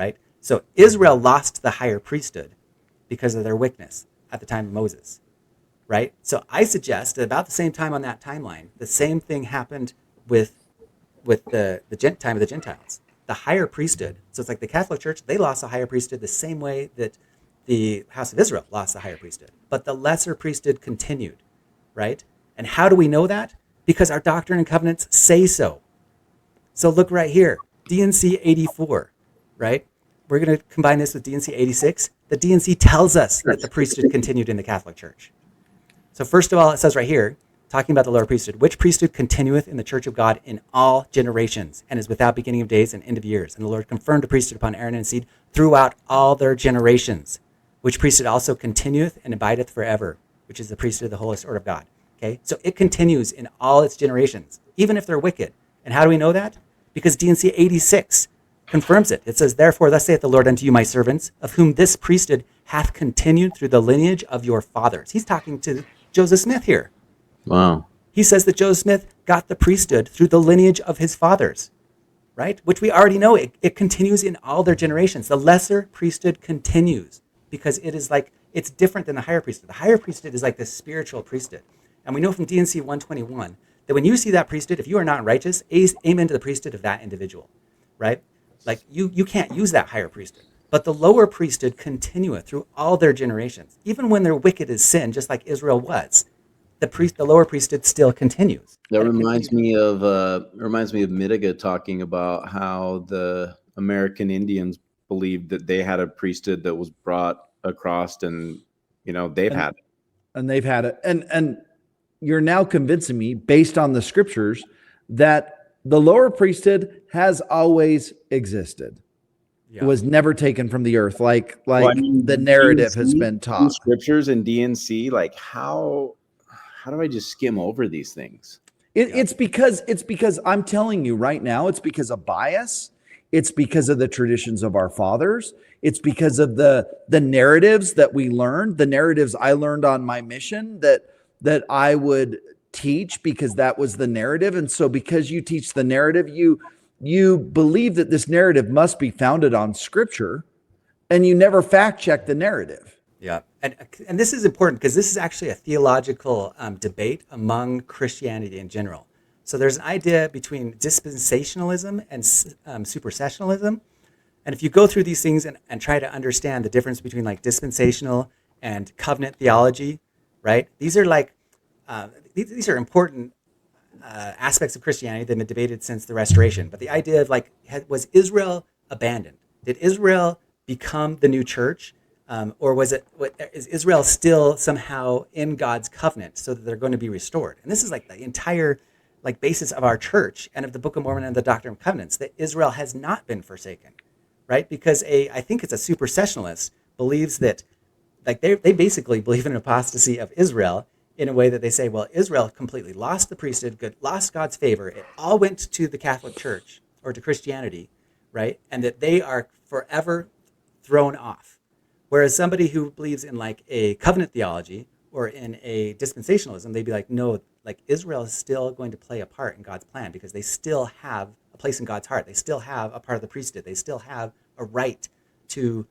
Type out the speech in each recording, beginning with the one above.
right? So Israel lost the higher priesthood because of their wickedness at the time of Moses, right? So I suggest that about the same time on that timeline, the same thing happened with the time of the Gentiles. The higher priesthood, so it's like the Catholic Church, they lost the higher priesthood the same way that the house of Israel lost the higher priesthood. But the lesser priesthood continued, right? And how do we know that? Because our Doctrine and Covenants say so. So look right here, D&C 84, right? We're going to combine this with D&C 86. The D&C tells us that the priesthood continued in the Catholic Church. So first of all, it says right here, talking about the lower priesthood, which priesthood continueth in the church of God in all generations and is without beginning of days and end of years. And the Lord confirmed the priesthood upon Aaron and his seed throughout all their generations, which priesthood also continueth and abideth forever, which is the priesthood of the holiest order of God. Okay, so it continues in all its generations, even if they're wicked. And how do we know that? Because D&C 86 confirms it. It says, therefore, thus saith the Lord unto you, my servants, of whom this priesthood hath continued through the lineage of your fathers. He's talking to Joseph Smith here. Wow. He says that Joseph Smith got the priesthood through the lineage of his fathers, right? Which we already know. It continues in all their generations. The lesser priesthood continues because it is like, it's different than the higher priesthood. The higher priesthood is like the spiritual priesthood. And we know from D&C 121 that when you see that priesthood, if you are not righteous, amen to the priesthood of that individual, right? Like you can't use that higher priesthood. But the lower priesthood continueth through all their generations. Even when they're wicked as sin, just like Israel was, the lower priesthood still continues. That reminds me of Mitiga talking about how the American Indians believed that they had a priesthood that was brought across, and they've had it. And they've had it. And you're now convincing me, based on the scriptures, that the lower priesthood has always existed. Yeah. It was never taken from the earth, the narrative has been taught. Scriptures and D&C, like how do I just skim over these things? It's because I'm telling you right now, it's because of bias. It's because of the traditions of our fathers. It's because of the narratives that we learned, the narratives I learned on my mission that I would teach, because that was the narrative. And so because you teach the narrative, you believe that this narrative must be founded on scripture, and you never fact check the narrative. Yeah. And this is important because this is actually a theological debate among Christianity in general. So there's an idea between dispensationalism and supersessionalism. And if you go through these things and try to understand the difference between like dispensational and covenant theology, right? These are like, these are important aspects of Christianity that have been debated since the Restoration. But the idea of like, was Israel abandoned? Did Israel become the new church? Or is Israel still somehow in God's covenant so that they're going to be restored? And this is like the entire like basis of our church and of the Book of Mormon and the Doctrine of Covenants, that Israel has not been forsaken, right? Because I think it's a supersessionalist believes that like they basically believe in an apostasy of Israel in a way that they say, well, Israel completely lost the priesthood, lost God's favor. It all went to the Catholic Church or to Christianity, right? And that they are forever thrown off. Whereas somebody who believes in like a covenant theology or in a dispensationalism, they'd be like, no, like Israel is still going to play a part in God's plan because they still have a place in God's heart. They still have a part of the priesthood. They still have a right to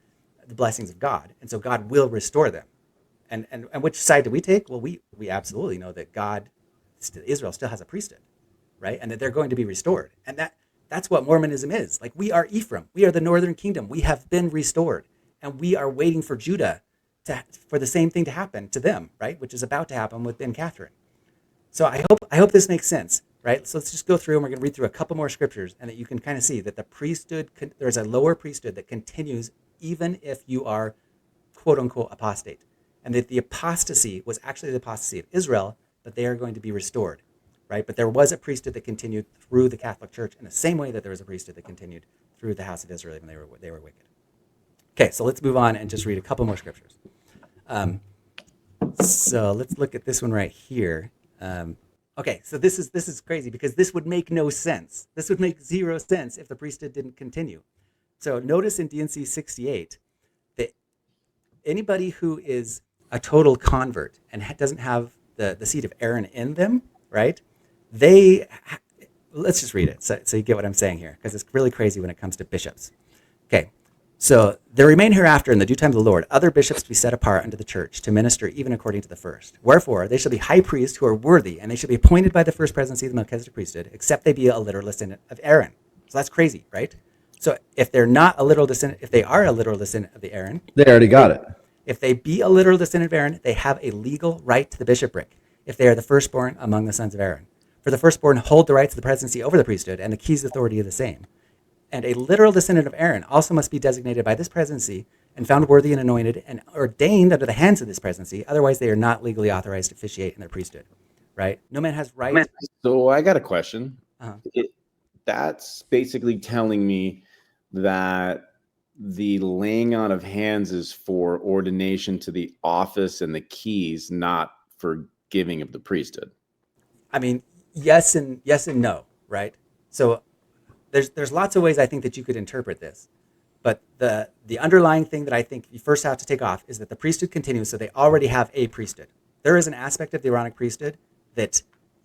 the blessings of God. And so God will restore them. And which side do we take? Well, we absolutely know that Israel still has a priesthood, right? And that they're going to be restored. And that's what Mormonism is. Like we are Ephraim. We are the northern kingdom. We have been restored. And we are waiting for Judah for the same thing to happen to them, right? Which is about to happen with Ben Catherine. So I hope this makes sense, right? So let's just go through and we're going to read through a couple more scriptures and that you can kind of see that the priesthood, there's a lower priesthood that continues even if you are quote unquote apostate. And that the apostasy was actually the apostasy of Israel, but they are going to be restored, right? But there was a priesthood that continued through the Catholic Church in the same way that there was a priesthood that continued through the house of Israel when they were wicked. Okay, so let's move on and just read a couple more scriptures. So let's look at this one right here. Okay, so this is crazy because this would make no sense. This would make zero sense if the priesthood didn't continue. So notice in D&C 68 that anybody who is a total convert and doesn't have the seed of Aaron in them, right? Let's just read it so you get what I'm saying here because it's really crazy when it comes to bishops. Okay. So there remain hereafter in the due time of the Lord other bishops to be set apart unto the church to minister even according to the first. Wherefore they shall be high priests who are worthy, and they shall be appointed by the first presidency of the Melchizedek priesthood, except they be a literal descendant of Aaron. So that's crazy, right? So if they're not a literal descendant, if they are a literal descendant of the Aaron, They already got it. if they be a literal descendant of Aaron, they have a legal right to the bishopric if they are the firstborn among the sons of Aaron. For the firstborn hold the rights of the presidency over the priesthood, and the keys of authority of the same. And a literal descendant of Aaron also must be designated by this presidency and found worthy and anointed and ordained under the hands of this presidency. Otherwise, they are not legally authorized to officiate in their priesthood. Right? No man has right. So I got a question. Uh-huh. That's basically telling me that the laying on of hands is for ordination to the office and the keys, not for giving of the priesthood. I mean, yes and no, right? So there's lots of ways I think that you could interpret this. But the underlying thing that I think you first have to take off is that the priesthood continues, so they already have a priesthood. There is an aspect of the Aaronic priesthood that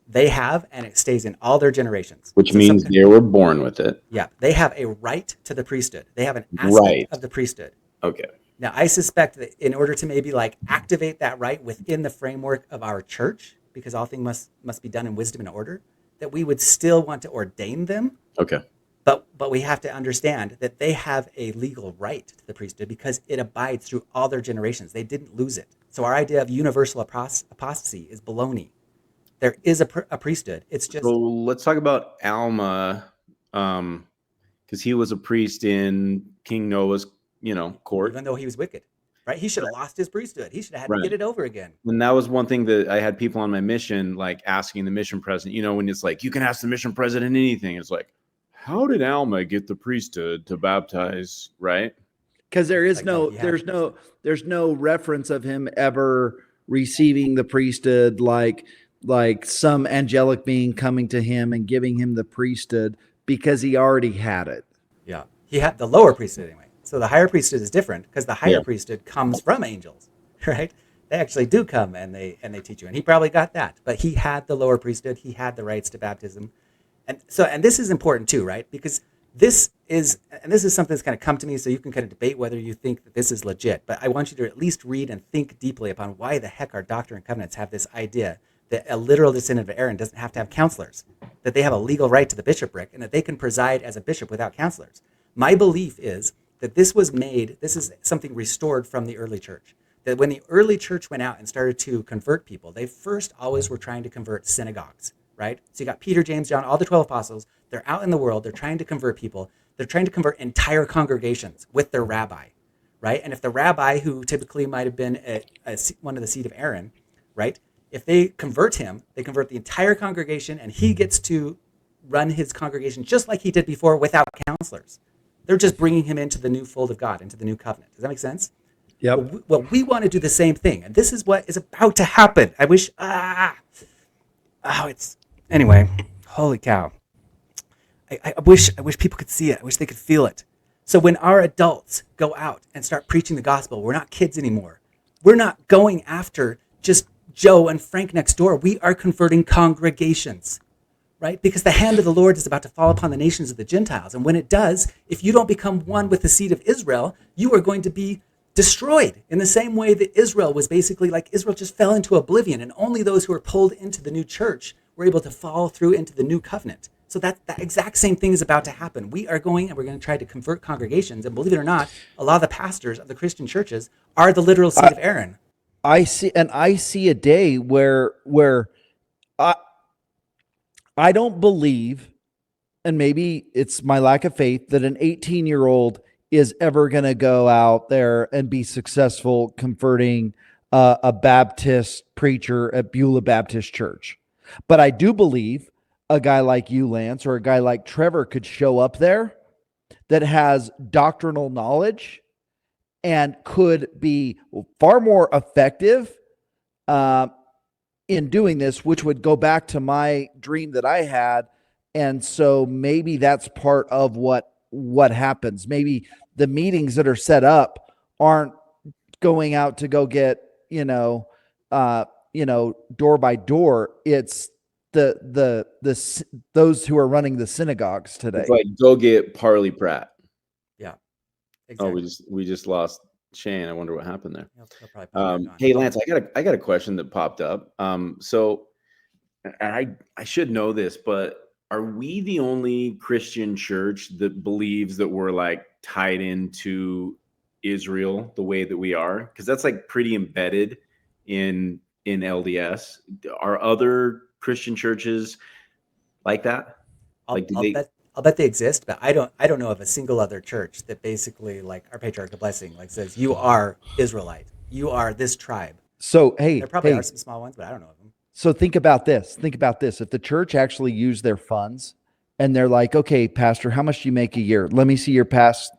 they have, and it stays in all their generations. Which So means they were born with it. Yeah, they have a right to the priesthood. They have an aspect of the priesthood. Okay. Now, I suspect that in order to maybe like activate that right within the framework of our church, because all things must be done in wisdom and order, that we would still want to ordain them. Okay. But we have to understand that they have a legal right to the priesthood because it abides through all their generations. They didn't lose it. So our idea of universal apostasy is baloney. There is a priesthood. It's just. So let's talk about Alma, because he was a priest in King Noah's, court. Even though he was wicked, right? He should have lost his priesthood. He should have had to get it over again. And that was one thing that I had people on my mission, like asking the mission president, when it's like, you can ask the mission president anything. It's like, how did Alma get the priesthood to baptize, right? Because there's no reference of him ever receiving the priesthood like some angelic being coming to him and giving him the priesthood, because he already had it. Yeah, he had the lower priesthood anyway. So the higher priesthood is different because the higher priesthood comes from angels, right? They actually do come and they teach you, and he probably got that. But he had the lower priesthood. He had the rights to baptism. And this is important too, right? Because this is something that's kind of come to me, so you can kind of debate whether you think that this is legit. But I want you to at least read and think deeply upon why the heck our Doctrine and Covenants have this idea that a literal descendant of Aaron doesn't have to have counselors, that they have a legal right to the bishopric, and that they can preside as a bishop without counselors. My belief is that this is something restored from the early church. That when the early church went out and started to convert people, they first always were trying to convert synagogues. Right? So you got Peter, James, John, all the 12 apostles. They're out in the world. They're trying to convert people. They're trying to convert entire congregations with their rabbi, right? And if the rabbi, who typically might have been one of the seed of Aaron, right? If they convert him, they convert the entire congregation, and he gets to run his congregation just like he did before without counselors. They're just bringing him into the new fold of God, into the new covenant. Does that make sense? Yep. Well, we want to do the same thing, and this is what is about to happen. I wish. Anyway, holy cow. I wish people could see it. I wish they could feel it. So when our adults go out and start preaching the gospel, we're not kids anymore. We're not going after just Joe and Frank next door. We are converting congregations, right? Because the hand of the Lord is about to fall upon the nations of the Gentiles. And when it does, if you don't become one with the seed of Israel, you are going to be destroyed in the same way that Israel was basically like Israel just fell into oblivion, and only those who were pulled into the new church were able to follow through into the new covenant. So that exact same thing is about to happen. We are going and we're going to try to convert congregations, and believe it or not, a lot of the pastors of the Christian churches are the literal seed of Aaron. I see a day where I don't believe, and maybe it's my lack of faith, that an 18-year-old is ever going to go out there and be successful converting a Baptist preacher at Beulah Baptist Church. But I do believe a guy like you, Lance, or a guy like Trevor could show up there that has doctrinal knowledge and could be far more effective in doing this, which would go back to my dream that I had. And so maybe that's part of what happens. Maybe the meetings that are set up aren't going out to go get, door by door. It's those who are running the synagogues today. It's like, go get Parley Pratt. Yeah. exactly. we just lost Shane. I wonder what happened there. He'll probably pop back on. Hey, Lance, I got a question that popped up. So I should know this, but are we the only Christian church that believes that we're like tied into Israel the way that we are? Because that's like pretty embedded in LDS. Are other Christian churches like that? Like, do they? I'll bet they exist, but I don't know of a single other church that basically, like our patriarchal blessing, like says you are Israelite, you are this tribe. So There probably are some small ones, but I don't know of them. So think about this. Think about this. If the church actually used their funds and they're like, okay, pastor, how much do you make a year? Let me see your past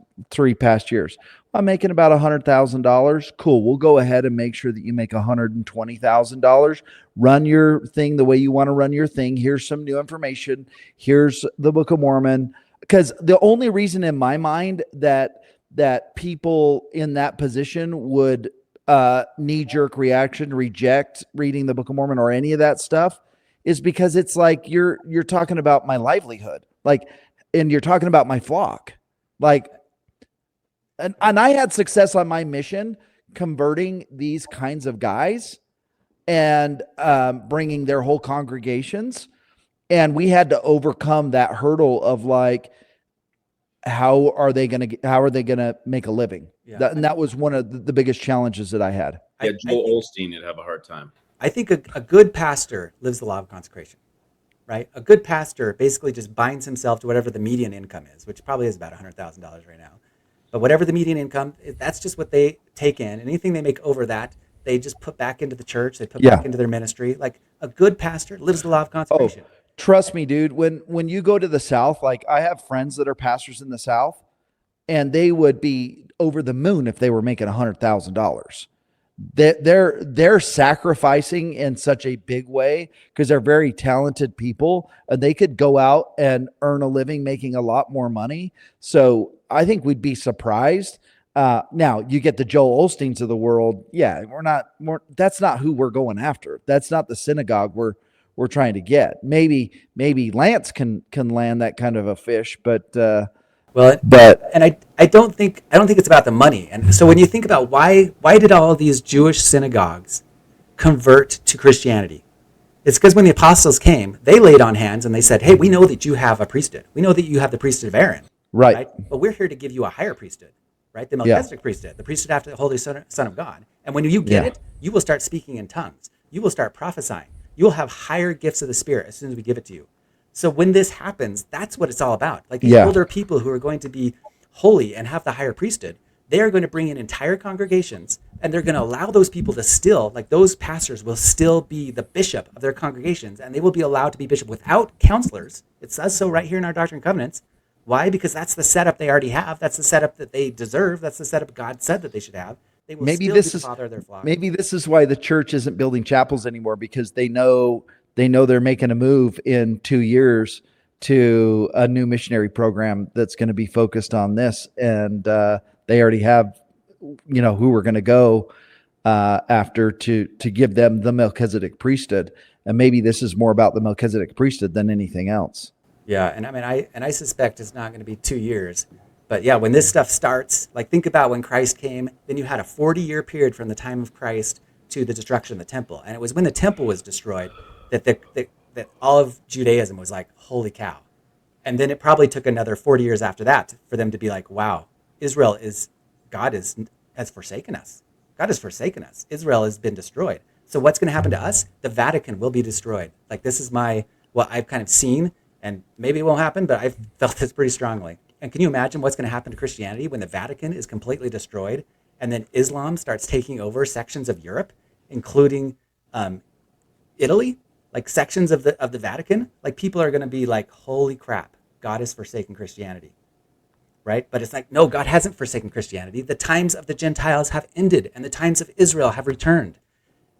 years. I'm making about $100,000. Cool. We'll go ahead and make sure that you make $120,000. Run your thing the way you want to run your thing. Here's some new information. Here's the Book of Mormon. Because the only reason in my mind that people in that position would knee-jerk reaction, reject reading the Book of Mormon or any of that stuff is because it's like you're talking about my livelihood, like, and you're talking about my flock, like, and I had success on my mission converting these kinds of guys and bringing their whole congregations, and we had to overcome that hurdle of like, how are they going to make a living? Yeah. And that was one of the biggest challenges that I had. Yeah, Joel Osteen would have a hard time. I think a good pastor lives the law of consecration, right? A good pastor basically just binds himself to whatever the median income is, which probably is about $100,000 right now. But whatever the median income, that's just what they take in. Anything they make over that, they just put back into the church. They put back into their ministry. Like a good pastor lives the law of consecration. Oh, trust me, dude. When you go to the South, like I have friends that are pastors in the South, and they would be over the moon if they were making $100,000. They're sacrificing in such a big way because they're very talented people, and they could go out and earn a living making a lot more money. So I think we'd be surprised. Now you get the Joel Osteens of the world. Yeah, that's not who we're going after. That's not the synagogue we're trying to get. Maybe Lance can land that kind of a fish, but I don't think it's about the money. And so when you think about why did all of these Jewish synagogues convert to Christianity? It's because when the apostles came, they laid on hands and they said, "Hey, we know that you have a priesthood. We know that you have the priesthood of Aaron, right? But we're here to give you a higher priesthood, right? The Melchizedek priesthood, the priesthood after the Holy Son of God. And when you get it, you will start speaking in tongues. You will start prophesying. You will have higher gifts of the Spirit as soon as we give it to you." So when this happens, that's what it's all about. Like the older people who are going to be holy and have the higher priesthood, they are going to bring in entire congregations, and they're going to allow those people to still, like those pastors will still be the bishop of their congregations, and they will be allowed to be bishop without counselors. It says so right here in our Doctrine and Covenants. Why? Because that's the setup they already have. That's the setup that they deserve. That's the setup God said that they should have. They will still be the father of their flock. Maybe this is why the church isn't building chapels anymore, because they know they're making a move in 2 years to a new missionary program that's going to be focused on this. And they already have, who we're going to go after to give them the Melchizedek priesthood. And maybe this is more about the Melchizedek priesthood than anything else. Yeah. And I mean, I suspect it's not going to be 2 years. But yeah, when this stuff starts, like think about when Christ came, then you had a 40-year period from the time of Christ to the destruction of the temple. And it was when the temple was destroyed that all of Judaism was like, holy cow. And then it probably took another 40 years after that for them to be like, wow, God has forsaken us. God has forsaken us. Israel has been destroyed. So what's going to happen to us? The Vatican will be destroyed. Like this is what I've kind of seen, and maybe it won't happen, but I've felt this pretty strongly. And can you imagine what's going to happen to Christianity when the Vatican is completely destroyed and then Islam starts taking over sections of Europe, including Italy? Like sections of the Vatican, like people are going to be like, holy crap, God has forsaken Christianity, right? But it's like, no, God hasn't forsaken Christianity. The times of the Gentiles have ended and the times of Israel have returned.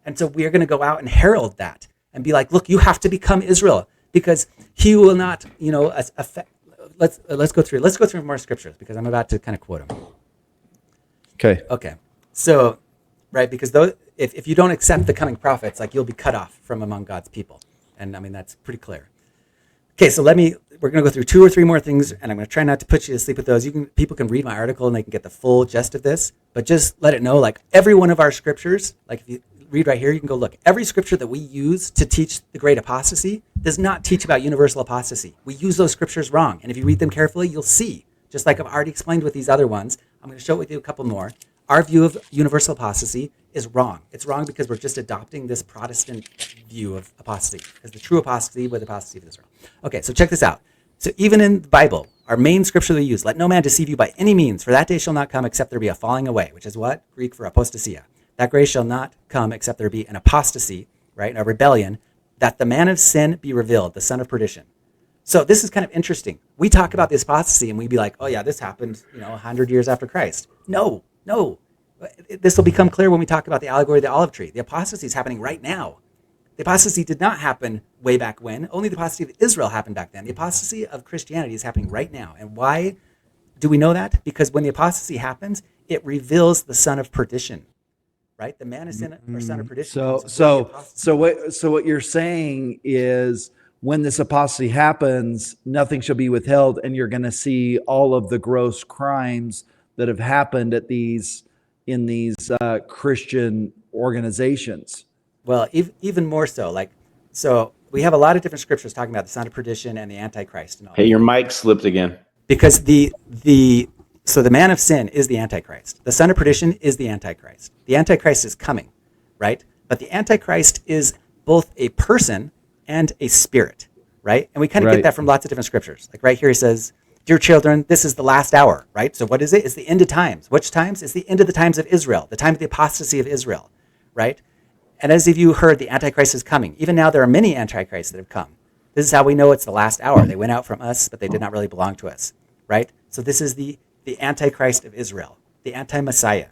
And so we are going to go out and herald that and be like, look, you have to become Israel because he will not, affect. Let's go through more scriptures because I'm about to kind of quote them. Okay. So, right, because if you don't accept the coming prophets, like you'll be cut off from among God's people. And I mean, that's pretty clear. Okay, so we're going to go through 2 or 3 more things, and I'm going to try not to put you to sleep with those. People can read my article and they can get the full gist of this, but just let it know, like every one of our scriptures, like if you read right here, you can go look. Every scripture that we use to teach the Great Apostasy does not teach about universal apostasy. We use those scriptures wrong, and if you read them carefully, you'll see, just like I've already explained with these other ones, I'm going to show it with you a couple more. Our view of universal apostasy is wrong. It's wrong because we're just adopting this Protestant view of apostasy, because the true apostasy was apostasy of Israel. Okay, so check this out. So even in the Bible, our main scripture that we use, let no man deceive you by any means, for that day shall not come except there be a falling away, which is what? Greek for apostasia. That grace shall not come except there be an apostasy, right? A rebellion, that the man of sin be revealed, the son of perdition. So this is kind of interesting. We talk about this apostasy and we'd be like, oh yeah, this happened, 100 years after Christ. No. This will become clear when we talk about the allegory of the olive tree. The apostasy is happening right now. The apostasy did not happen way back when. Only the apostasy of Israel happened back then. The apostasy of Christianity is happening right now. And why do we know that? Because when the apostasy happens, it reveals the son of perdition, right? The man of sin or son of perdition. So what you're saying is, when this apostasy happens, nothing shall be withheld, and you're going to see all of the gross crimes that have happened in these Christian organizations. Well, even more so. So we have a lot of different scriptures talking about the son of perdition and the Antichrist and all. Hey, your mic slipped again. Because the man of sin is the Antichrist. The son of perdition is the Antichrist. The Antichrist is coming, right? But the Antichrist is both a person and a spirit, right? And we kind of get that from lots of different scriptures. Like right here, he says, dear children, this is the last hour, right? So what is it? It's the end of times. Which times? It's the end of the times of Israel, the time of the apostasy of Israel, right? And as if you heard, the Antichrist is coming. Even now, there are many Antichrists that have come. This is how we know it's the last hour. They went out from us, but they did not really belong to us, right? So this is the Antichrist of Israel, the anti-Messiah.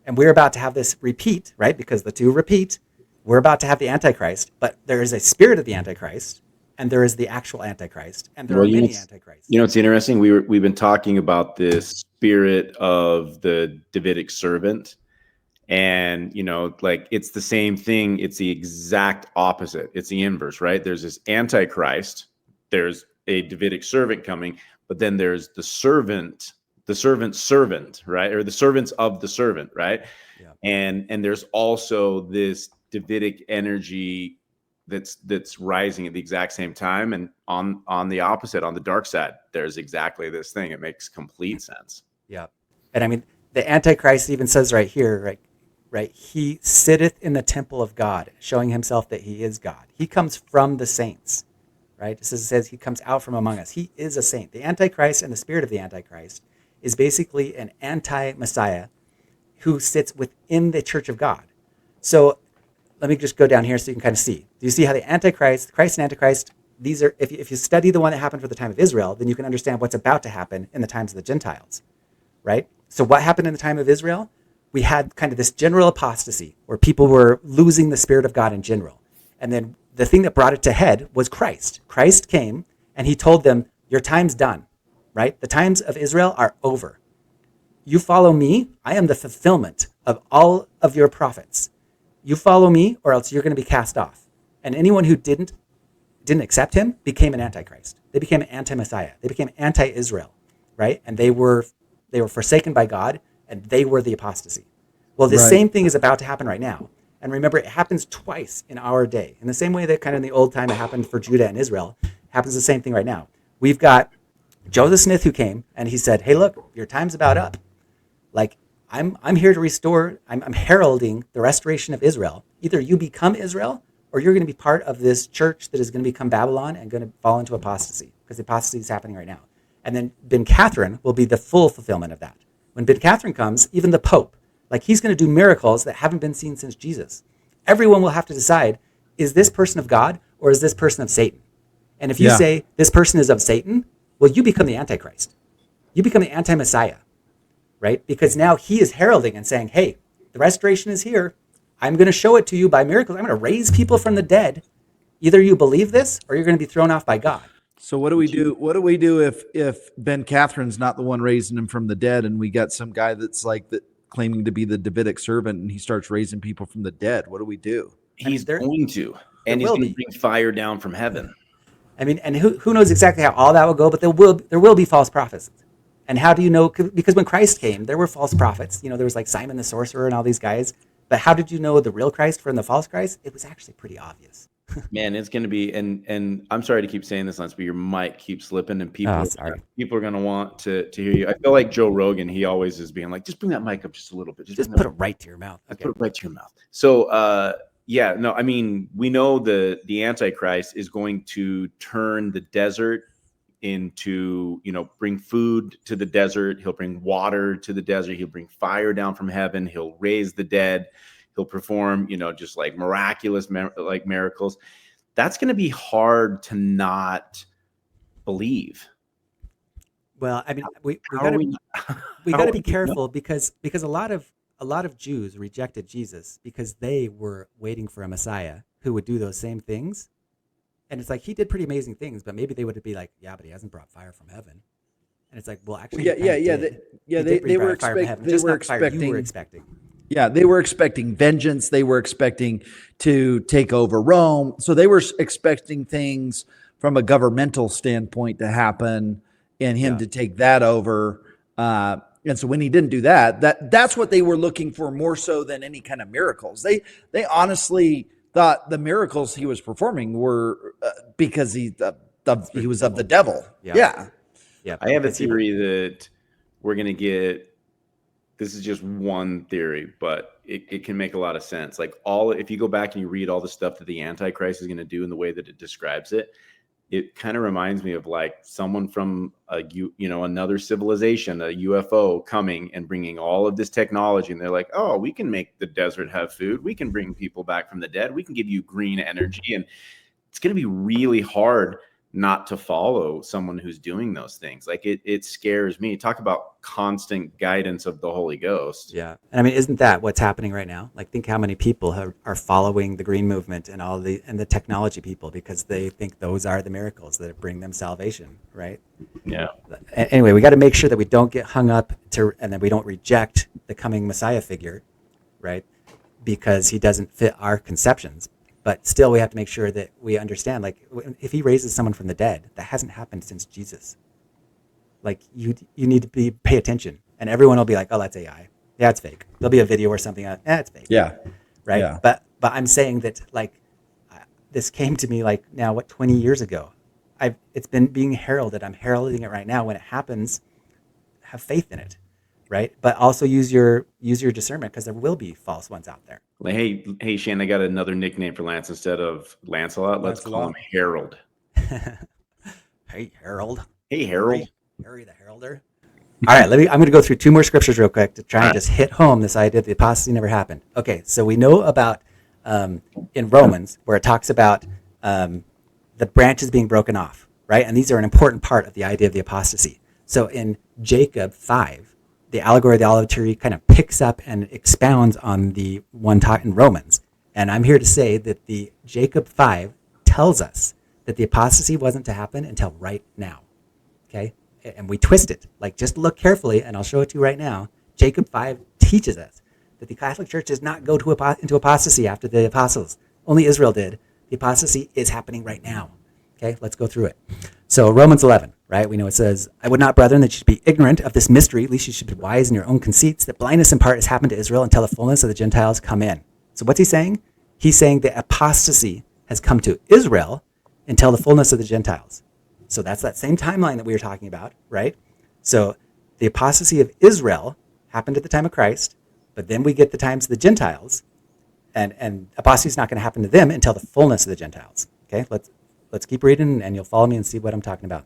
And we're about to have this repeat, right? Because the two repeat. We're about to have the Antichrist, but there is a spirit of the Antichrist, and there is the actual Antichrist, and there are many Antichrists. It's interesting. We've been talking about this spirit of the Davidic servant, and it's the same thing. It's the exact opposite. It's the inverse, right? There's this Antichrist. There's a Davidic servant coming, but then there's the servant's servant, right? Or the servants of the servant, right? Yeah. And there's also this Davidic energy that's rising at the exact same time, and on the opposite, on the dark side, there's exactly this thing. It makes complete sense. Yeah. And I mean, the Antichrist even says right here, right, he sitteth in the temple of God, showing himself that he is God. He comes from the saints, right? It says he comes out from among us. He is a saint. The Antichrist and the spirit of the Antichrist is basically an anti-Messiah who sits within the church of God. So let me just go down here so you can kind of see. Do you see how the Antichrist, Christ and Antichrist, these are, if you study the one that happened for the time of Israel, then you can understand what's about to happen in the times of the Gentiles, right? So what happened in the time of Israel? We had kind of this general apostasy where people were losing the Spirit of God in general. And then the thing that brought it to head was Christ. Christ came and he told them, your time's done, right? The times of Israel are over. You follow me, I am the fulfillment of all of your prophets. You follow me or else you're going to be cast off. And anyone who didn't accept him became an Antichrist. They became an anti-Messiah. They became anti-Israel, right? And they were forsaken by God, and they were the apostasy. Well, the same thing is about to happen right now. And remember, it happens twice in our day. In the same way that kind of in the old time it happened for Judah and Israel, it happens the same thing right now. We've got Joseph Smith who came and he said, hey, look, your time's about up. Like, I'm here to restore, I'm heralding the restoration of Israel. Either you become Israel or you're going to be part of this church that is going to become Babylon and going to fall into apostasy, because the apostasy is happening right now. And then Ben Catherine will be the full fulfillment of that. When Ben Catherine comes, even the Pope, like he's going to do miracles that haven't been seen since Jesus. Everyone will have to decide, is this person of God or is this person of Satan? And if you say this person is of Satan, well, you become the Antichrist. You become the anti-Messiah, right? Because now he is heralding and saying, hey, the restoration is here. I'm going to show it to you by miracles. I'm going to raise people from the dead. Either you believe this or you're going to be thrown off by God. So what do we do? What do we do if Ben Catherine's not the one raising him from the dead, and we got some guy that's like that claiming to be the Davidic servant, and he starts raising people from the dead? What do we do? He's going to, and he's going to bring fire down from heaven. I mean, and who knows exactly how all that will go, but there will be false prophets. And how do you know? Because when Christ came, there were false prophets. There was like Simon the sorcerer and all these guys. But how did you know the real Christ from the false Christ? It was actually pretty obvious. Man, it's going to be, and I'm sorry to keep saying this, Lance, but your mic keeps slipping, and people are going to want to hear you. I feel like Joe Rogan, he always is being like, just bring that mic up just a little bit. Just put it right to your mouth. Okay. Put it right to your mouth. So, yeah, no, I mean, we know the Antichrist is going to turn the desert into, bring food to the desert. He'll bring water to the desert. He'll bring fire down from heaven. He'll raise the dead. He'll perform, just like miraculous, like miracles. That's going to be hard to not believe. Well, I mean, we got to be careful because a lot of Jews rejected Jesus because they were waiting for a Messiah who would do those same things. And it's like, he did pretty amazing things, but maybe they would be like, yeah, but he hasn't brought fire from heaven. And it's like, well, actually, they were expecting. Yeah, they were expecting vengeance. They were expecting to take over Rome. So they were expecting things from a governmental standpoint to happen and him to take that over. And so when he didn't do that's what they were looking for more so than any kind of miracles. They honestly thought the miracles he was performing were because he was of the devil. Yeah. I have a theory that we're going to get. This is just one theory, but it can make a lot of sense. Like if you go back and you read all the stuff that the Antichrist is going to do in the way that it describes it, it kind of reminds me of like someone from another civilization, a UFO coming and bringing all of this technology. And they're like, oh, we can make the desert have food. We can bring people back from the dead. We can give you green energy. And it's going to be really hard not to follow someone who's doing those things. Like it scares me. Talk about constant guidance of the Holy Ghost. Yeah. And I mean, isn't that what's happening right now? Like, think how many people are following the green movement and the technology people because they think those are the miracles that bring them salvation, right? Yeah. Anyway, we got to make sure that we don't get hung up and that we don't reject the coming Messiah figure, right? Because he doesn't fit our conceptions. But still, we have to make sure that we understand, like, if he raises someone from the dead, that hasn't happened since Jesus. Like, you need to pay attention. And everyone will be like, oh, that's AI. Yeah, it's fake. There'll be a video or something. It's fake. Yeah. Right? Yeah. But I'm saying that, like, this came to me, like, now, 20 years ago. It's been being heralded. I'm heralding it right now. When it happens, have faith in it. Right? But also use your discernment because there will be false ones out there. Like, hey, Shane, I got another nickname for Lance instead of Lancelot. Let's call him Harold. Hey, Harold. Hey, Harold. Harry the Heralder. All right, I'm going to go through two more scriptures real quick to try and just hit home this idea that the apostasy never happened. Okay, so we know about in Romans where it talks about the branches being broken off, right? And these are an important part of the idea of the apostasy. So in Jacob 5, the allegory of the olive tree kind of picks up and expounds on the one taught in Romans. And I'm here to say that the Jacob 5 tells us that the apostasy wasn't to happen until right now. Okay? And we twist it. Like, just look carefully, and I'll show it to you right now. Jacob 5 teaches us that the Catholic Church does not go into apostasy after the apostles. Only Israel did. The apostasy is happening right now. Okay, let's go through it. So Romans 11, right? We know it says, I would not, brethren, that you should be ignorant of this mystery, at least you should be wise in your own conceits, that blindness in part has happened to Israel until the fullness of the Gentiles come in. So what's he saying? He's saying that apostasy has come to Israel until the fullness of the Gentiles. So that's that same timeline that we were talking about, right? So the apostasy of Israel happened at the time of Christ, but then we get the times of the Gentiles, and apostasy is not going to happen to them until the fullness of the Gentiles. Okay, let's keep reading, and you'll follow me and see what I'm talking about.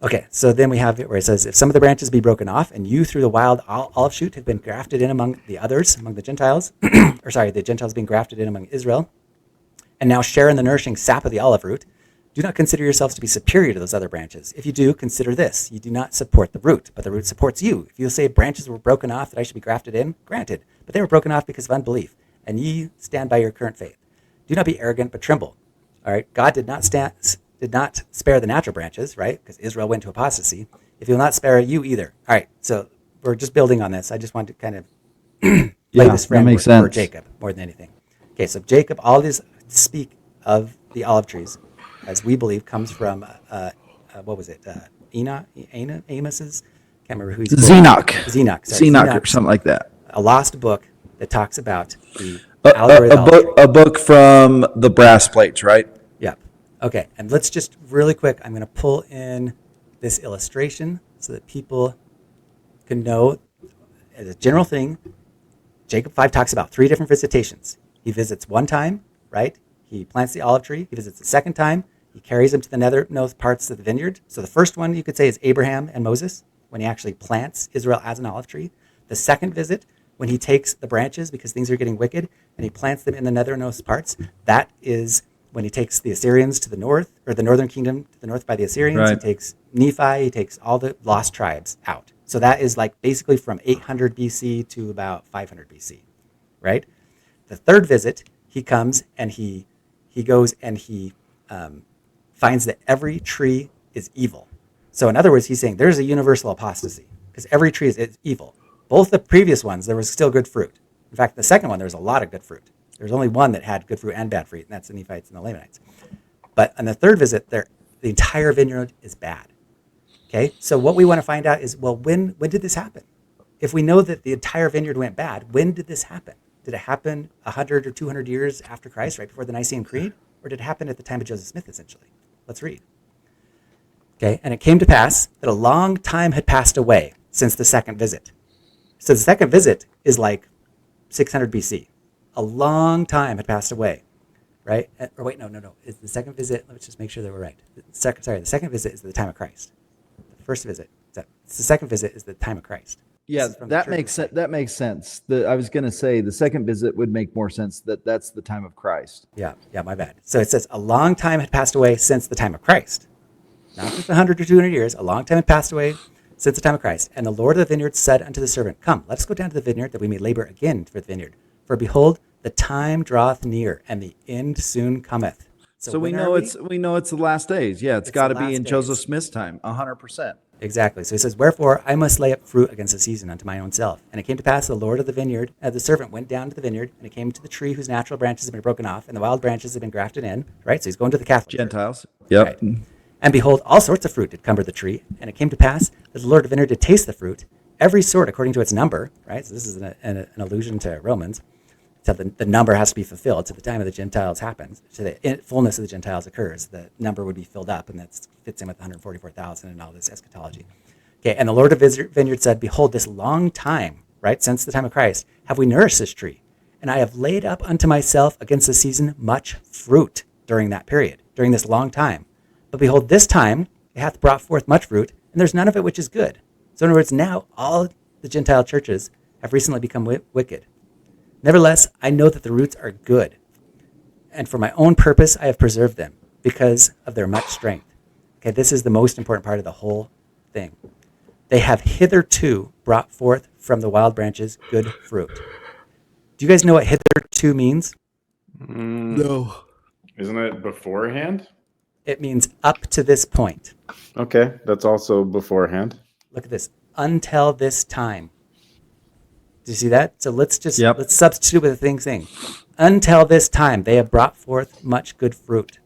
Okay, so then we have it where it says, if some of the branches be broken off, and you through the wild olive shoot have been grafted in among the others, among the Gentiles, the Gentiles being grafted in among Israel, and now share in the nourishing sap of the olive root, do not consider yourselves to be superior to those other branches. If you do, consider this. You do not support the root, but the root supports you. If you'll say branches were broken off that I should be grafted in, granted, but they were broken off because of unbelief, and ye stand by your current faith. Do not be arrogant, but tremble. All right, God did not spare the natural branches, right? Because Israel went to apostasy. If he will not spare you either. All right, so we're just building on this. I just want to kind of lay this framework for Jacob more than anything. Okay, so Jacob, all these speak of the olive trees. as we believe, comes from what was it? Amos's. Can't remember who he's quoting. Zenock. Sorry, Zenock or Zenock's something like that. a lost book that talks about the algorithm. A book from the brass plates, right? Yeah. Okay. And let's just really quick, I'm going to pull in this illustration so that people can know as a general thing. Jacob 5 talks about 3 different visitations. He visits one time, right? He plants the olive tree. He visits the second time. He carries him to the nethermost parts of the vineyard. So the first one you could say is Abraham and Moses, when he actually plants Israel as an olive tree. The second visit, when he takes the branches because things are getting wicked and he plants them in the nethermost parts, that is when he takes the Assyrians to the north, or the northern kingdom to the north by the Assyrians. Right. He takes Nephi, he takes all the lost tribes out. So that is like basically from 800 BC to about 500 BC, right? The third visit, he comes and he goes and he finds that every tree is evil. So in other words, he's saying there's a universal apostasy because every tree is evil. Both the previous ones, there was still good fruit. In fact, the second one, there was a lot of good fruit. There's only one that had good fruit and bad fruit, and that's the Nephites and the Lamanites. But on the third visit, the entire vineyard is bad. Okay, so what we want to find out is, well, when did this happen? If we know that the entire vineyard went bad, when did this happen? Did it happen 100 or 200 years after Christ, right before the Nicene Creed? Or did it happen at the time of Joseph Smith, essentially? Let's read. Okay, and it came to pass that a long time had passed away since the second visit. So the second visit is like 600 BC. A long time had passed away, right? Or wait, no. Is the second visit, let's just make sure that we're right. The second visit is the time of Christ. The first visit, the second visit is the time of Christ. Yeah, that makes sense. That makes sense. I was going to say the second visit would make more sense that's the time of Christ. Yeah, my bad. So it says a long time had passed away since the time of Christ. Not just 100 or 200 years, a long time had passed away since the time of Christ. And the Lord of the vineyard said unto the servant, Come, let us go down to the vineyard that we may labor again for the vineyard. For behold, the time draweth near, and the end soon cometh. So we know it's the last days. Yeah, it's got to be in Joseph Smith's time, 100%. Exactly. So he says, Wherefore I must lay up fruit against the season unto mine own self. And it came to pass, the Lord of the vineyard, the servant went down to the vineyard, and it came to the tree whose natural branches had been broken off, and the wild branches had been grafted in. Right. So he's going to the Catholic Gentiles. Church. Yep. Right. And behold, all sorts of fruit did cumber the tree. And it came to pass that the Lord of the vineyard did taste the fruit, every sort according to its number. Right. So this is an allusion to Romans. So the number has to be fulfilled. So the time of the Gentiles happens. So the fullness of the Gentiles occurs. The number would be filled up, and that fits in with 144,000 and all this eschatology. Okay, and the Lord of the vineyard said, Behold, this long time, right, since the time of Christ, have we nourished this tree. And I have laid up unto myself against the season much fruit during that period, during this long time. But behold, this time it hath brought forth much fruit, and there's none of it which is good. So in other words, now all the Gentile churches have recently become wicked. Nevertheless, I know that the roots are good, and for my own purpose I have preserved them, because of their much strength. Okay, this is the most important part of the whole thing. They have hitherto brought forth from the wild branches good fruit. Do you guys know what hitherto means? No. Isn't it beforehand? It means up to this point. Okay, that's also beforehand. Look at this. Until this time. Do you see that? So let's substitute with the thing. Until this time, they have brought forth much good fruit.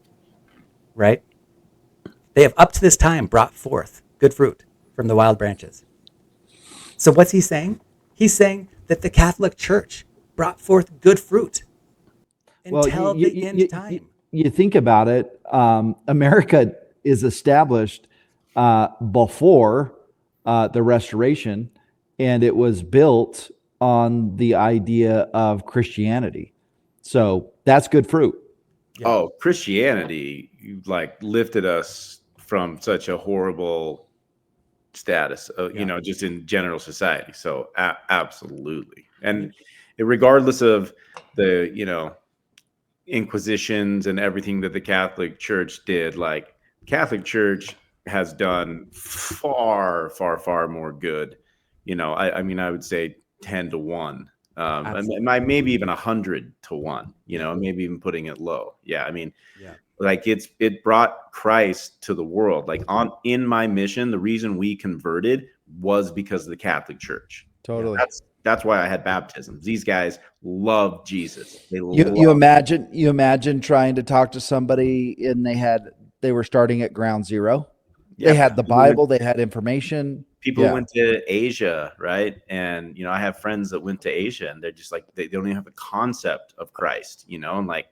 Right? They have up to this time brought forth good fruit from the wild branches. So what's he saying? He's saying that the Catholic Church brought forth good fruit until the end time. You think about it, America is established before the Restoration, and it was built on the idea of Christianity. So that's good fruit. Yeah. Oh, Christianity, lifted us from such a horrible status, just in general society. So absolutely. And regardless of the, inquisitions and everything that the Catholic Church did, Catholic Church has done far, far, far more good. I would say 10 to 1. And maybe even 100 to 1, maybe even putting it low. Yeah. It brought Christ to the world. In my mission, the reason we converted was because of the Catholic Church. Totally. That's why I had baptisms. These guys love Jesus. You imagine trying to talk to somebody and they had they were starting at ground zero. Yeah, They had the people went, Bible, they had information. people Yeah. went to Asia, right? And I have friends that went to Asia, and they're just like they don't even have a concept of Christ, and like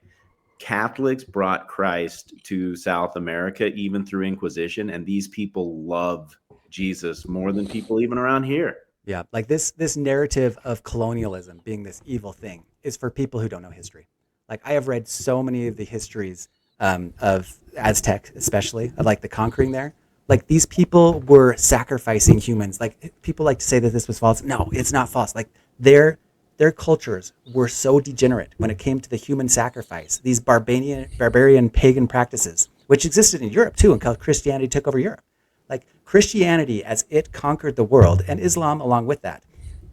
Catholics brought Christ to South America even through Inquisition, and these people love Jesus more than people even around here. Yeah, like this narrative of colonialism being this evil thing is for people who don't know history. Like I have read so many of the histories of Aztec, especially of like the conquering there. Like these people were sacrificing humans. Like people like to say that this was false. No, it's not false. Like their cultures were so degenerate when it came to the human sacrifice. These barbarian pagan practices, which existed in Europe too, until Christianity took over Europe. Like Christianity, as it conquered the world, and Islam along with that,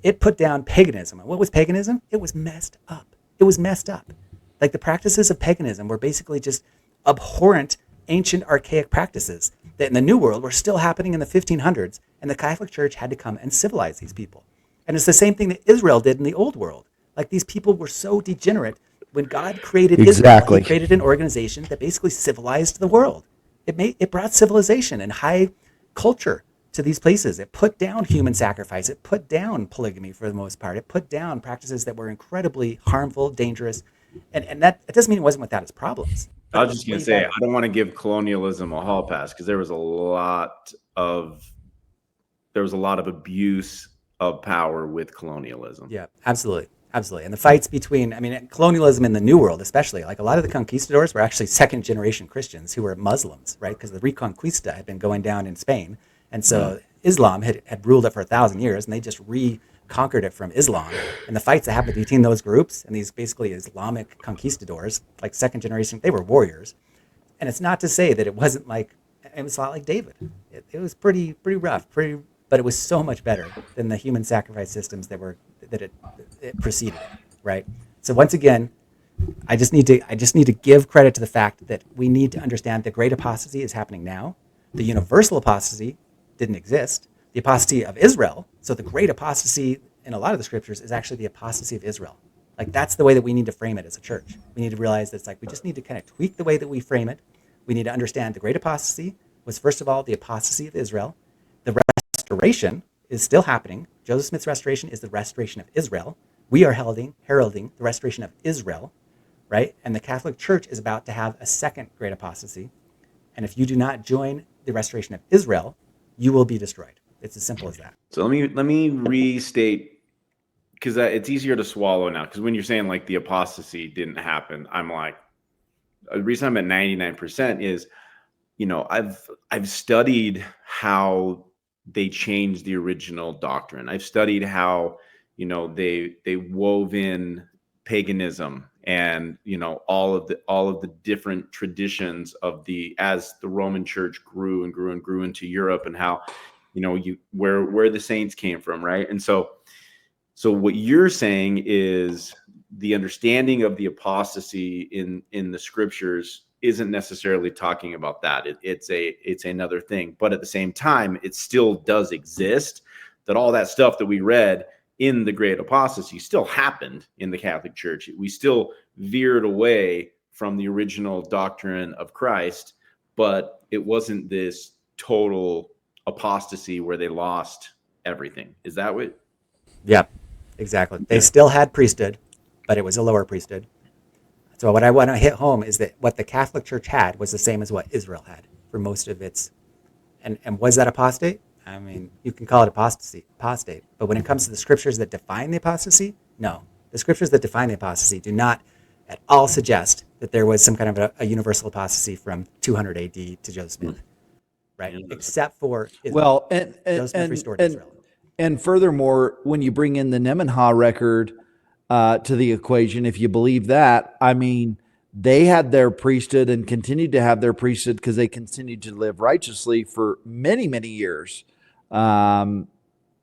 it put down paganism. And what was paganism? It was messed up. It was messed up. Like the practices of paganism were basically just abhorrent, ancient, archaic practices that in the New World were still happening in the 1500s, and the Catholic Church had to come and civilize these people. And it's the same thing that Israel did in the Old World. Like these people were so degenerate. When God created Israel, Exactly. he created an organization that basically civilized the world. It brought civilization and high culture to these places. It put down human sacrifice. It put down polygamy for the most part. It put down practices that were incredibly harmful, dangerous. And that it doesn't mean it wasn't without its problems. I was just going to say, I don't want to give colonialism a hall pass because there was a lot of abuse of power with colonialism. Yeah, absolutely. Absolutely. And the fights between, I mean, colonialism in the New World, especially, like a lot of the conquistadors were actually second generation Christians who were Muslims, right? Because the Reconquista had been going down in Spain. And so Islam had ruled it for 1,000 years, and they just reconquered it from Islam. And the fights that happened between those groups and these basically Islamic conquistadors, like second generation, they were warriors. And it's not to say that it wasn't like, it was a lot like David. It was pretty rough, but it was so much better than the human sacrifice systems that it preceded it, right? So once again, I just need to give credit to the fact that we need to understand the Great Apostasy is happening now. The universal apostasy didn't exist. The apostasy of Israel, so the Great Apostasy in a lot of the scriptures is actually the apostasy of Israel. Like that's the way that we need to frame it as a church. We need to realize that it's like we just need to kind of tweak the way that we frame it. We need to understand the Great Apostasy was first of all the apostasy of Israel. The restoration is still happening. Joseph Smith's restoration is the restoration of Israel. We are heralding the restoration of Israel, right? And the Catholic Church is about to have a second great apostasy. And if you do not join the restoration of Israel, you will be destroyed. It's as simple as that. So let me restate, because it's easier to swallow now. Because when you're saying like the apostasy didn't happen, I'm like, the reason I'm at 99% is, I've studied how they changed the original doctrine. I've studied how, they wove in paganism and, all of the different traditions of as the Roman Church grew and grew and grew into Europe, and how, where the saints came from. Right. And so what you're saying is the understanding of the apostasy in the scriptures isn't necessarily talking about that. It's another thing, but at the same time, it still does exist. That all that stuff that we read in the Great Apostasy still happened in the Catholic Church. We still veered away from the original doctrine of Christ, but it wasn't this total apostasy where they lost everything. Is that what? Yep, exactly. They still had priesthood, but it was a lower priesthood. So what I want to hit home is that what the Catholic Church had was the same as what Israel had for most of its. And was that apostate? I mean, you can call it apostate. But when it comes to the scriptures that define the apostasy, no. The scriptures that define the apostasy do not at all suggest that there was some kind of a universal apostasy from 200 AD to Joseph Smith, right? Except for Israel. Well, Joseph Smith restored Israel. And furthermore, when you bring in the Nemanhah record to the equation, if you believe that, I mean, they had their priesthood and continued to have their priesthood because they continued to live righteously for many, many years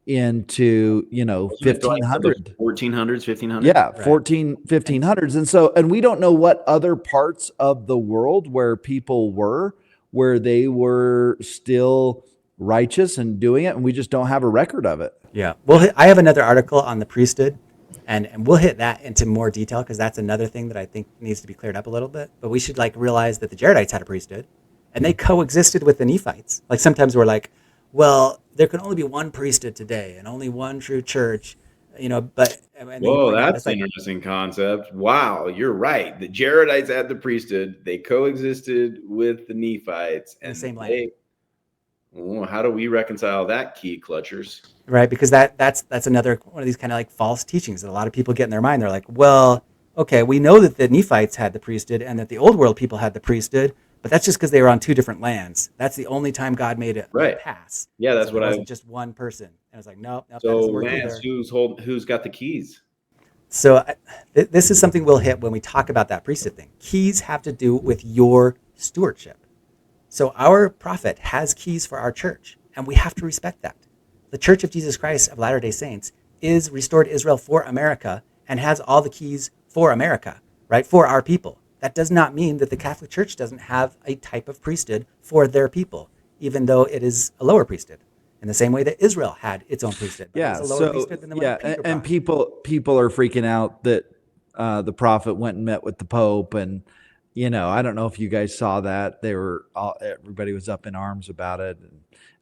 into, 1500. 1400s, 1500s? Yeah, Right. 1500s. And we don't know what other parts of the world where people were, where they were still righteous and doing it, and we just don't have a record of it. Yeah. Well, I have another article on the priesthood, and we'll hit that into more detail because that's another thing that I think needs to be cleared up a little bit. But we should realize that the Jaredites had a priesthood, and they coexisted with the Nephites. Like sometimes we're like, well, there can only be one priesthood today and only one true church, but and then you Whoa, point out that's it's an like interesting concept. Wow, you're right. The Jaredites had the priesthood. They coexisted with the Nephites, in the and same land. how do we reconcile that, key clutchers? Right, because that's another one of these kind of like false teachings that a lot of people get in their mind. They're like, well, okay, we know that the Nephites had the priesthood and that the old world people had the priesthood, but that's just because they were on two different lands. That's the only time God made a Right. pass. Yeah, And that's so there what wasn't just one person. And it's like, nope, that So, doesn't work Lance, either. who's got the keys? So this is something we'll hit when we talk about that priesthood thing. Keys have to do with your stewardship. So our prophet has keys for our church, and we have to respect that. The Church of Jesus Christ of Latter-day Saints is restored Israel for America and has all the keys for America, right? For our people. That does not mean that the Catholic Church doesn't have a type of priesthood for their people, even though it is a lower priesthood. In the same way that Israel had its own priesthood, but it was Yeah. a lower So priesthood than the one yeah, that Peter and brought. people are freaking out that the prophet went and met with the Pope, and I don't know if you guys saw that. Everybody was up in arms about it,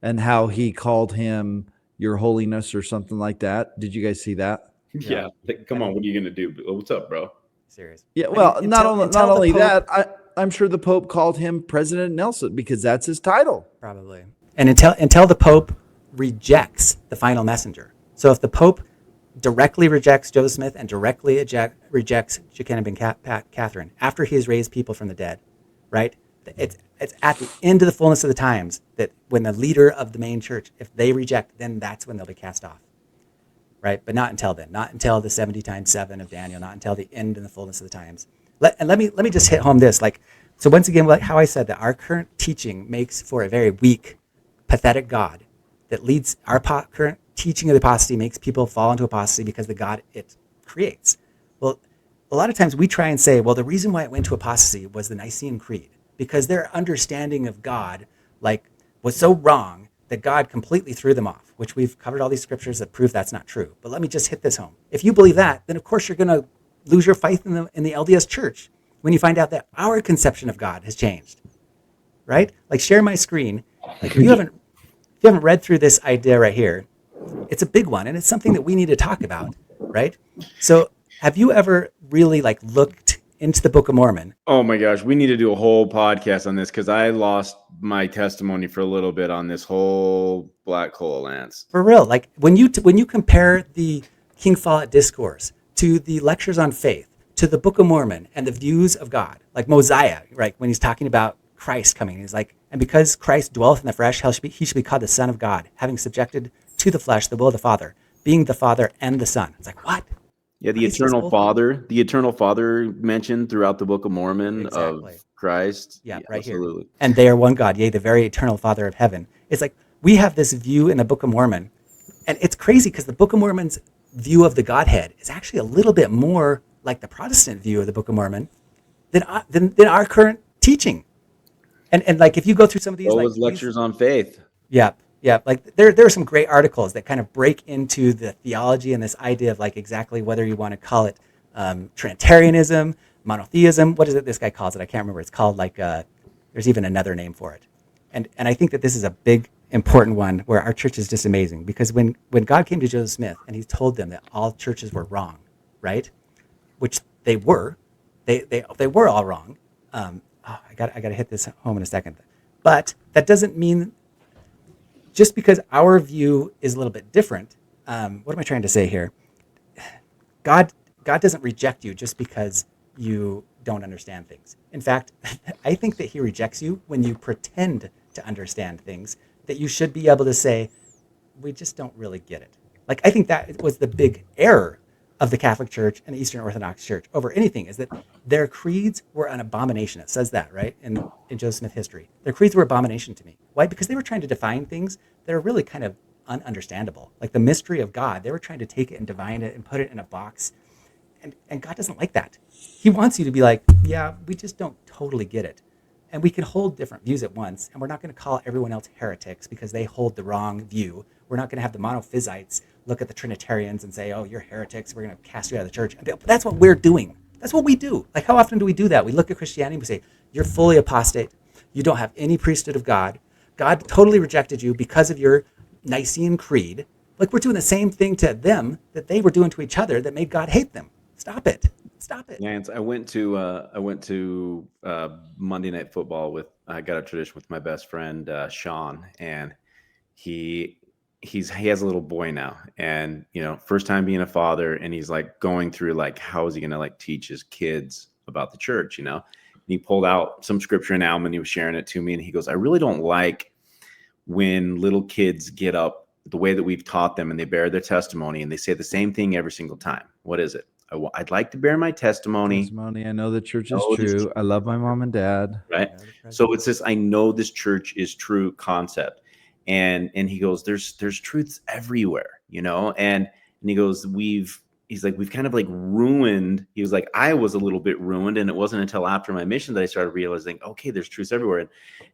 and how he called him Your Holiness or something like that. Did you guys see that? Yeah. Come on, what are you gonna do? What's up, bro? Serious. Yeah. I mean, Well, not until the only Pope, that, I'm sure the Pope called him President Nelson because that's his title. probably. And until the Pope rejects the final messenger. So if the Pope directly rejects Joseph Smith and directly rejects Buchanan Ben Catherine after he has raised people from the dead, right? It's at the end of the fullness of the times that when the leader of the main church, if they reject, then that's when they'll be cast off, right? But not until then, not until the 70 times 7 of Daniel, not until the end and the fullness of the times. Let me just hit home this, so once again, like how I said that our current teaching makes for a very weak, pathetic God that leads our current teaching of the apostasy makes people fall into apostasy because the God it creates. Well, a lot of times we try and say, well, the reason why it went to apostasy was the Nicene Creed, because their understanding of God was so wrong that God completely threw them off, which we've covered all these scriptures that prove that's not true. But let me just hit this home. If you believe that, then of course you're going to lose your faith in the LDS church when you find out that our conception of God has changed, right? Like share my screen. Like if you haven't read through this idea right here, it's a big one, and it's something that we need to talk about, right? So have you ever really looked into the Book of Mormon? Oh my gosh, we need to do a whole podcast on this because I lost my testimony for a little bit on this whole black hole, Lance. For real, like when you compare the King Follett Discourse to the Lectures on Faith to the Book of Mormon and the views of God, like Mosiah, right? When he's talking about Christ coming, he's like, and because Christ dwelleth in the flesh, he should be called the Son of God, having subjected to the flesh the will of the Father, being the Father and the Son. It's like, what? Yeah, the Christ is eternal both- Father mentioned throughout the Book of Mormon Exactly. of Christ. Yeah, right absolutely. here. And they are one God, yea, the very eternal Father of heaven. It's like we have this view in the Book of Mormon, and it's crazy because the Book of Mormon's view of the Godhead is actually a little bit more like the Protestant view of the Book of Mormon than our current teaching. And like if you go through some of these, What was Lectures on Faith? Yeah. Like there are some great articles that kind of break into the theology and this idea of like exactly whether you want to call it Trinitarianism, monotheism. What is it this guy calls it? I can't remember. It's called there's even another name for it. And I think that this is a big important one where our church is just amazing because when God came to Joseph Smith and he told them that all churches were wrong, right? Which they were. They were all wrong. I got to hit this home in a second. But that doesn't mean just because our view is a little bit different. What am I trying to say here? God doesn't reject you just because you don't understand things. In fact, I think that he rejects you when you pretend to understand things that you should be able to say, we just don't really get it. Like, I think that was the big error of the Catholic Church and the Eastern Orthodox Church over anything, is that their creeds were an abomination. It says that, right, in Joseph Smith history. Their creeds were abomination to me. Why? Because they were trying to define things that are really kind of ununderstandable. Like the mystery of God, they were trying to take it and divine it and put it in a box. And God doesn't like that. He wants you to be like, yeah, we just don't totally get it. And we can hold different views at once, and we're not going to call everyone else heretics because they hold the wrong view. We're not going to have the monophysites look at the Trinitarians and say, oh, you're heretics, we're going to cast you out of the church. But that's what we're doing. That's what we do. Like, how often do we do that? We look at Christianity and we say, you're fully apostate. You don't have any priesthood of God. God totally rejected you because of your Nicene Creed. Like, we're doing the same thing to them that they were doing to each other that made God hate them. Stop it. Stop it. Yeah, and I went to Monday Night Football with, I got a tradition with my best friend Sean, and he has a little boy now, and first time being a father, and he's like going through like how is he gonna like teach his kids about the church, and he pulled out some scripture in Alma and he was sharing it to me, and he goes, I really don't like when little kids get up the way that we've taught them and they bear their testimony and they say the same thing every single time. What is it? I'd like to bear my testimony. I know the church is true. I love my mom and dad. Right. So it's this, I know this church is true concept. And he goes, there's truths everywhere, and he goes, we've kind of like ruined. He was like, I was a little bit ruined. And it wasn't until after my mission that I started realizing, okay, there's truths everywhere.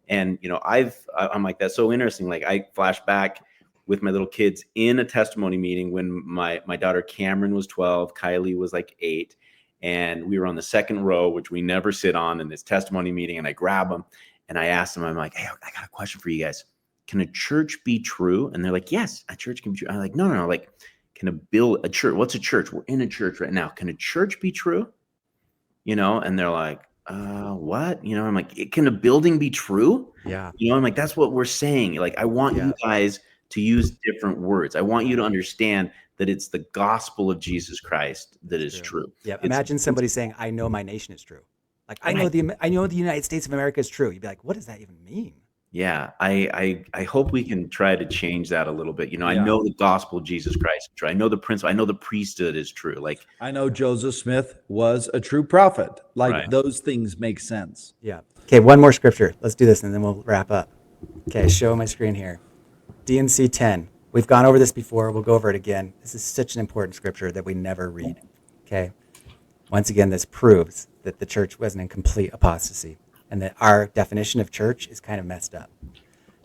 And I'm like, that's so interesting. Like, I flash back with my little kids in a testimony meeting when my daughter Cameron was 12, Kylie was like 8, and we were on the second row, which we never sit on in this testimony meeting. And I grab them and I asked them, I'm like, hey, I got a question for you guys. Can a church be true? And they're like, yes, a church can be true. I'm like, no. Like, can a church? What's a church? We're in a church right now. Can a church be true? And they're like, what? I'm like, can a building be true? Yeah. I'm like, that's what we're saying. Like, I want you guys to use different words. I want you to understand that it's the gospel of Jesus Christ that is true. Yeah. Imagine somebody saying, I know my nation is true. Like, I know the United States of America is true. You'd be like, what does that even mean? Yeah, I hope we can try to change that a little bit. I know the gospel of Jesus Christ is true. I know the principle. I know the priesthood is true. Like, I know Joseph Smith was a true prophet. Like, Right. those things make sense. Yeah. Okay, one more scripture. Let's do this and then we'll wrap up. Okay, show my screen here. DNC 10. We've gone over this before. We'll go over it again. This is such an important scripture that we never read. Okay. Once again, this proves that the church wasn't in complete apostasy and that our definition of church is kind of messed up.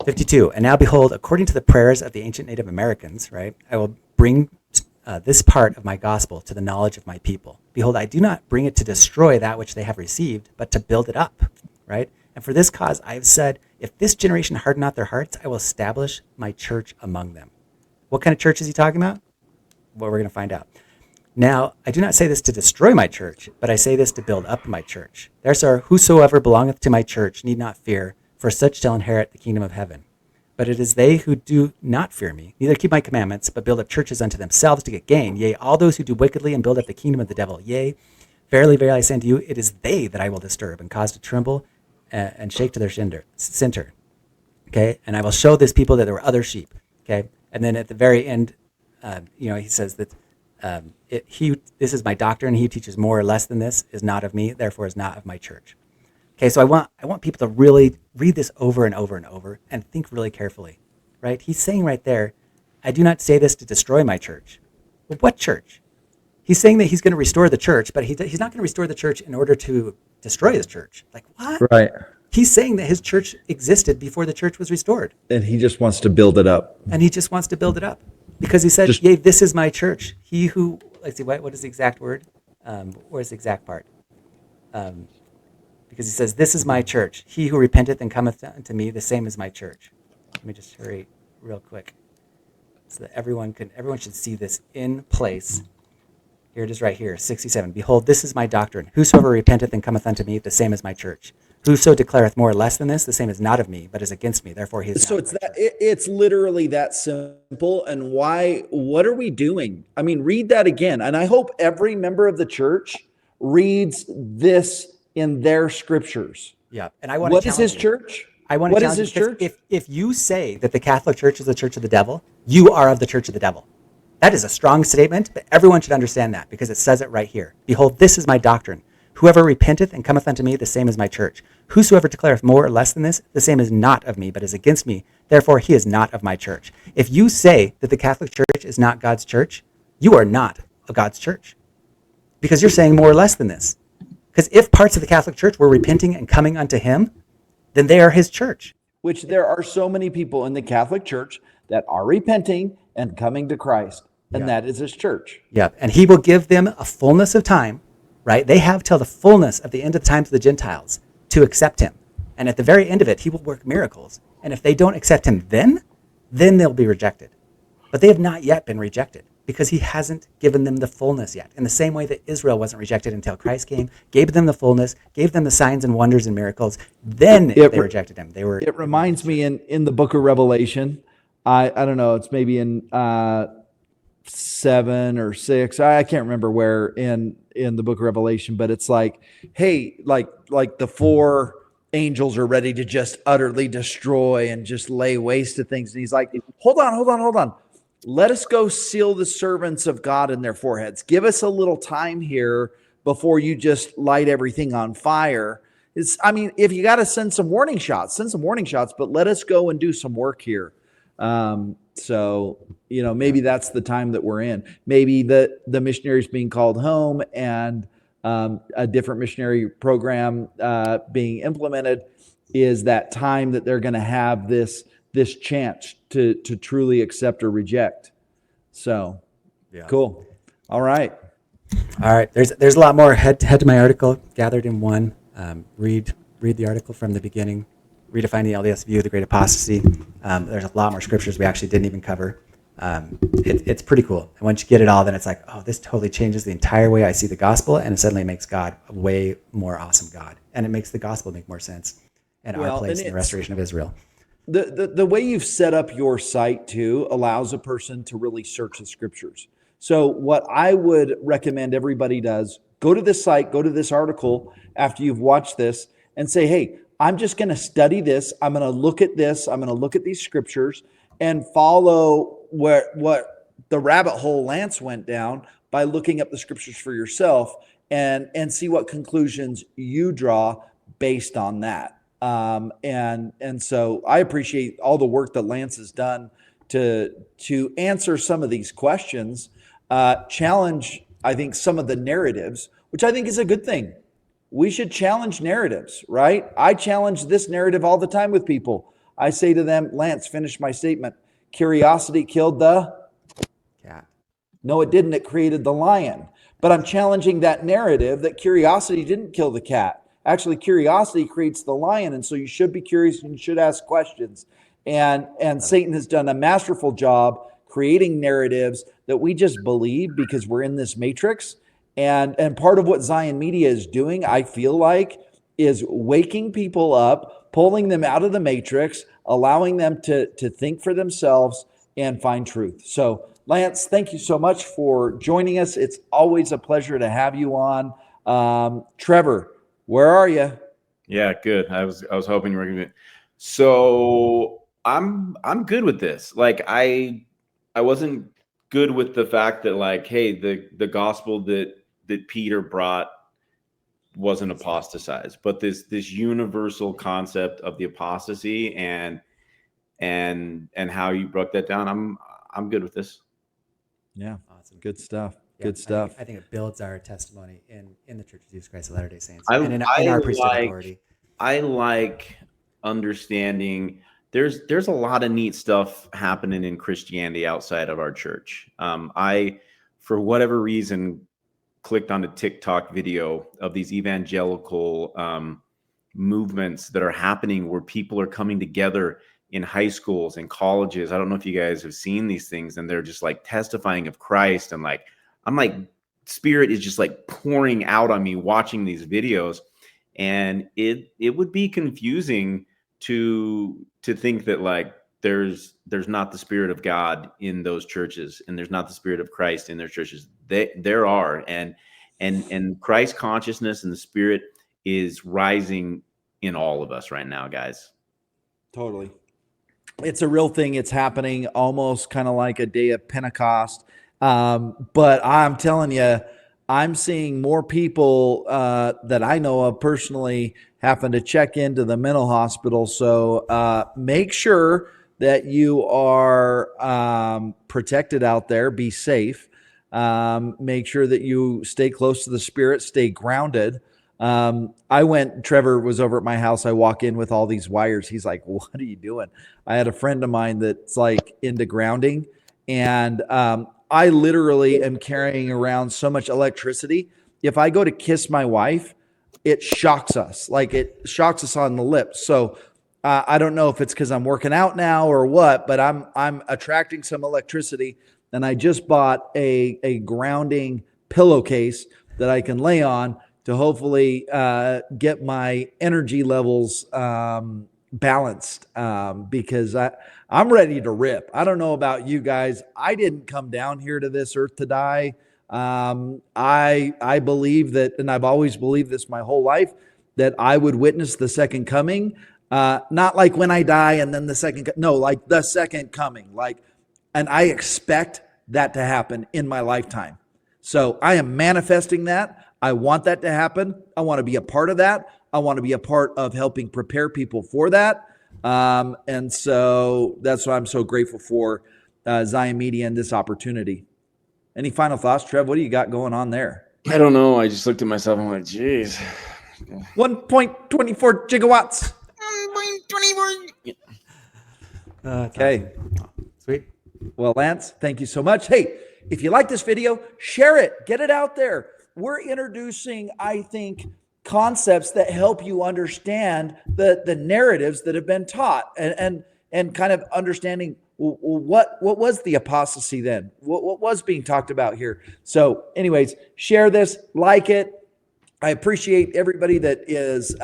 52. And now behold, according to the prayers of the ancient Native Americans, right, I will bring this part of my gospel to the knowledge of my people. Behold, I do not bring it to destroy that which they have received, but to build it up, right? And for this cause I have said, if this generation harden not their hearts, I will establish my church among them. What kind of church is he talking about? Well, we're going to find out. Now, I do not say this to destroy my church, but I say this to build up my church. Therefore, whosoever belongeth to my church need not fear, for such shall inherit the kingdom of heaven. But it is they who do not fear me, neither keep my commandments, but build up churches unto themselves to get gain. Yea, all those who do wickedly and build up the kingdom of the devil. Yea, verily, verily, I say unto you, it is they that I will disturb and cause to tremble and shake to their center. Okay, and I will show this people that there were other sheep. Okay, and then at the very end, he says that this is my doctrine. He who teaches more or less than this is not of me, therefore is not of my church. Okay, so I want people to really read this over and over and over and think really carefully, right? He's saying right there, I do not say this to destroy my church. Well, what church? He's saying that he's going to restore the church, but he's not going to restore the church in order to destroy his church. Like, what? Right. He's saying that his church existed before the church was restored. And he just wants to build it up. And he just wants to build it up. Because he said, yea, this is my church. He who, let's see, what is the exact word? Where's the exact part? Because he says, this is my church. He who repenteth and cometh unto me, the same is my church. Let me just hurry real quick so that everyone should see this in place. Here it is right here, 67. Behold, this is my doctrine. Whosoever repenteth and cometh unto me, the same is my church. Whoso declareth more or less than this, the same is not of me, but is against me. Therefore, he is. So it's literally that simple. And what are we doing? I mean, read that again. And I hope every member of the church reads this in their scriptures. Yeah. And I want what to is his church? I want to what challenge is his church? If you say that the Catholic Church is the church of the devil, you are of the church of the devil. That is a strong statement, but everyone should understand that because it says it right here. Behold, this is my doctrine. Whoever repenteth and cometh unto me, the same is my church. Whosoever declareth more or less than this, the same is not of me, but is against me. Therefore, he is not of my church. If you say that the Catholic Church is not God's church, you are not of God's church because you're saying more or less than this. Because if parts of the Catholic Church were repenting and coming unto him, then they are his church. Which there are so many people in the Catholic Church that are repenting and coming to Christ, and that is his church. Yeah, and he will give them a fullness of time, right? They have till the fullness of the end of the times of the Gentiles to accept him. And at the very end of it, he will work miracles. And if they don't accept him then they'll be rejected. But they have not yet been rejected because he hasn't given them the fullness yet. In the same way that Israel wasn't rejected until Christ came, gave them the fullness, gave them the signs and wonders and miracles, then they rejected him. It reminds me in the book of Revelation, I don't know, it's maybe in 7 or 6, I can't remember where in the book of Revelation, but it's like, hey, like the 4 angels are ready to just utterly destroy and just lay waste to things. And he's like, hold on. Let us go seal the servants of God in their foreheads. Give us a little time here before you just light everything on fire. If you got to send some warning shots, but let us go and do some work here. So, maybe that's the time that we're in. Maybe the missionaries being called home and a different missionary program being implemented is that time that they're going to have this chance to truly accept or reject. So, Cool. All right. There's a lot more. Head to my article, gathered in one. Read the article from the beginning. Redefining the LDS view of the Great Apostasy. There's a lot more scriptures we actually didn't even cover. It's pretty cool. And once you get it all, then it's like, oh, this totally changes the entire way I see the gospel, and it suddenly makes God a way more awesome God, and it makes the gospel make more sense and our place in the restoration of Israel. The way you've set up your site too allows a person to really search the scriptures. So what I would recommend everybody does, go to this site, go to this article after you've watched this and say, hey, I'm just going to study this. I'm going to look at this. I'm going to look at these scriptures and follow what the rabbit hole Lance went down by looking up the scriptures for yourself and see what conclusions you draw based on that. And so I appreciate all the work that Lance has done to answer some of these questions, challenge, I think, some of the narratives, which I think is a good thing. We should challenge narratives, right? I challenge this narrative all the time with people. I say to them, Lance, finish my statement. Curiosity killed the cat. No, it didn't. It created the lion. But I'm challenging that narrative that curiosity didn't kill the cat. Actually, curiosity creates the lion. And so you should be curious and you should ask questions. And Satan has done a masterful job creating narratives that we just believe because we're in this matrix. And part of what Zion Media is doing, I feel like, is waking people up, pulling them out of the matrix, allowing them to think for themselves and find truth. So, Lance, thank you so much for joining us. It's always a pleasure to have you on. Trevor, where are you? Yeah, good. I was hoping you were going to. So I'm good with this. Like I wasn't good with the fact that, like, hey, the gospel that Peter brought wasn't apostatized, but this universal concept of the apostasy and how you broke that down, I'm good with this. Yeah, awesome. Good stuff. Yeah, Good stuff. I think it builds our testimony in the Church of Jesus Christ of Latter-day Saints and in our priesthood authority. I like understanding there's a lot of neat stuff happening in Christianity outside of our church. I, for whatever reason, clicked on a TikTok video of these evangelical movements that are happening where people are coming together in high schools and colleges. I don't know if you guys have seen these things, and they're just like testifying of Christ. And like, I'm like, Spirit is just like pouring out on me watching these videos. And it would be confusing to think that like there's not the Spirit of God in those churches, and there's not the Spirit of Christ in their churches. There are, and Christ consciousness and the Spirit is rising in all of us right now, guys. Totally. It's a real thing. It's happening almost kind of like a day of Pentecost. But I'm telling you, I'm seeing more people that I know of personally having to check into the mental hospital. So make sure that you are protected out there. Be safe. Make sure that you stay close to the Spirit, stay grounded. Trevor was over at my house. I walk in with all these wires. He's like, what are you doing? I had a friend of mine that's like into grounding, and I literally am carrying around so much electricity. If I go to kiss my wife, it shocks us. Like it shocks us on the lips. So I don't know if it's because I'm working out now or what, but I'm attracting some electricity, and I just bought a grounding pillowcase that I can lay on to hopefully get my energy levels balanced, because I'm ready to rip. I don't know about you guys. I didn't come down here to this earth to die. I believe that, and I've always believed this my whole life, that I would witness the second coming. Not like when I die and then the second, no, like the second coming. And I expect that to happen in my lifetime. So I am manifesting that. I want that to happen. I want to be a part of that. I want to be a part of helping prepare people for that. And so that's why I'm so grateful for Zion Media and this opportunity. Any final thoughts, Trev? What do you got going on there? I don't know. I just looked at myself and I'm like, geez. 1.24 gigawatts. 1.24. Okay. Sweet. Well, Lance, thank you so much. Hey, if you like this video, share it, get it out there. We're introducing, I think, concepts that help you understand the narratives that have been taught, and kind of understanding what was the apostasy then? What was being talked about here? So anyways, share this, like it. I appreciate everybody that is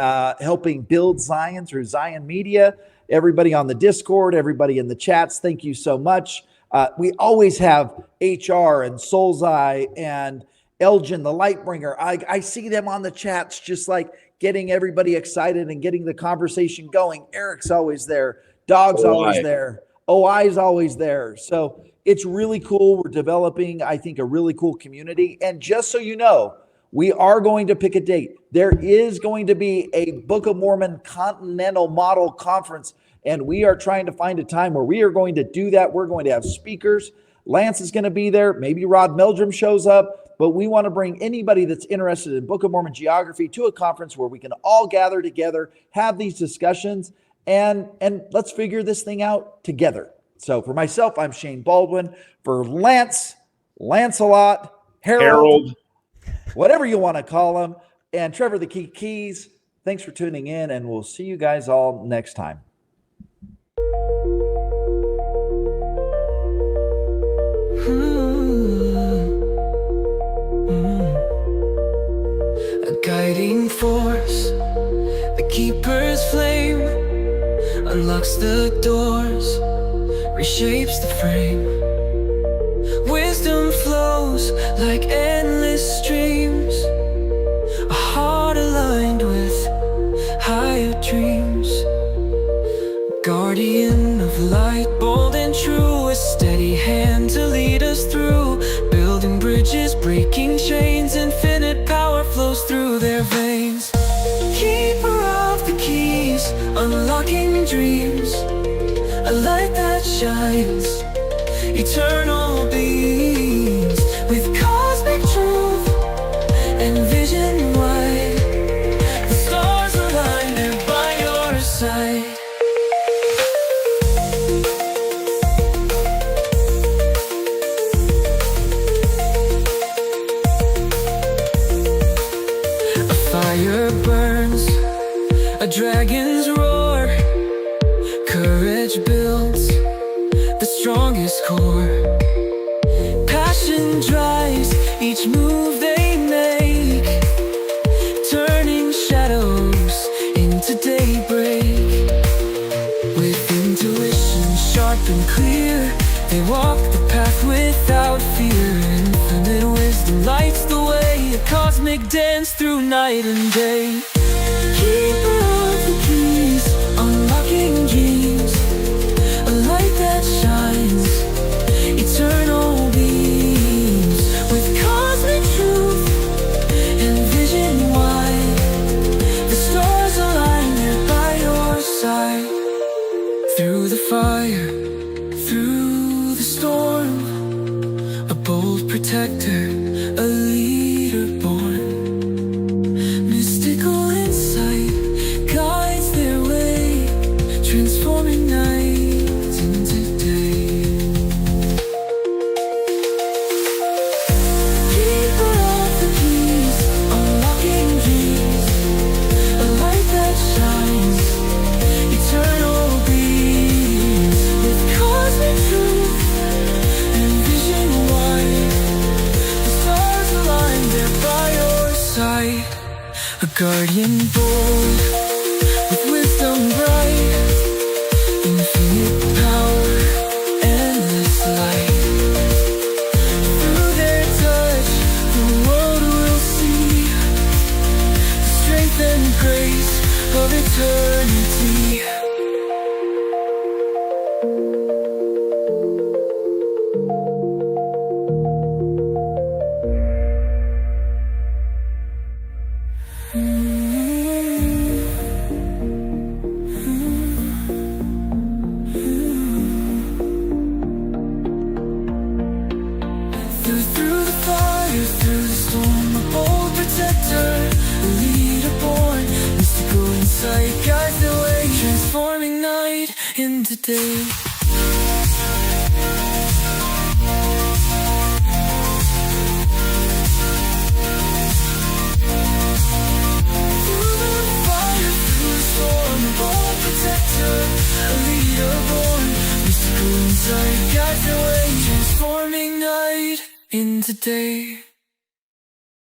helping build Zion through Zion Media, everybody on the Discord, everybody in the chats. Thank you so much. We always have HR and Soulseye and Elgin, the Lightbringer. I see them on the chats, just like getting everybody excited and getting the conversation going. Eric's always there. Dog's always there. OI's always there. So it's really cool. We're developing, I think, a really cool community. And just so you know, we are going to pick a date. There is going to be a Book of Mormon Continental Model Conference, and we are trying to find a time where we are going to do that. We're going to have speakers. Lance is going to be there. Maybe Rod Meldrum shows up, but we want to bring anybody that's interested in Book of Mormon geography to a conference where we can all gather together, have these discussions, and let's figure this thing out together. So for myself, I'm Shane Baldwin. For Lance, Lancelot, Harold, whatever you want to call him, and Trevor the Keys, thanks for tuning in, and we'll see you guys all next time. A guiding force, the keeper's flame unlocks the doors, reshapes the frame. Wisdom flows like endless streams, a heart aligned with higher dreams. Guardian of light, bold and true, a steady hand to lead us through. Building bridges, breaking chains, infinite power flows through their veins. Keeper of the keys, unlocking dreams, a light that shines, eternal beams, with cosmic truth and vision wide. The stars align, they're by your side. A fire burns, a dragon's roar, courage builds the strongest core. Passion drives each move they make, turning shadows into daybreak. With intuition sharp and clear, they walk the path without fear. Infinite wisdom lights the way, a cosmic dance through night and day. Keeper of the keys, unlocking dreams, a light that shines, eternal beams, with cosmic truth and vision wide. The stars align, they're by your side. Through the fire, through the storm, a bold protector, a leader born. Mystical insight a guardian bold, with wisdom bright, infinite power, endless light. Through their touch, the world will see the strength and grace of eternity. Through the fire, through the storm, a bold protector, a leader born, mystical insight guides the way, transforming night into day. Through the fire, through the storm, a bold protector, a leader born, mystical insight guides the way, transforming night into day.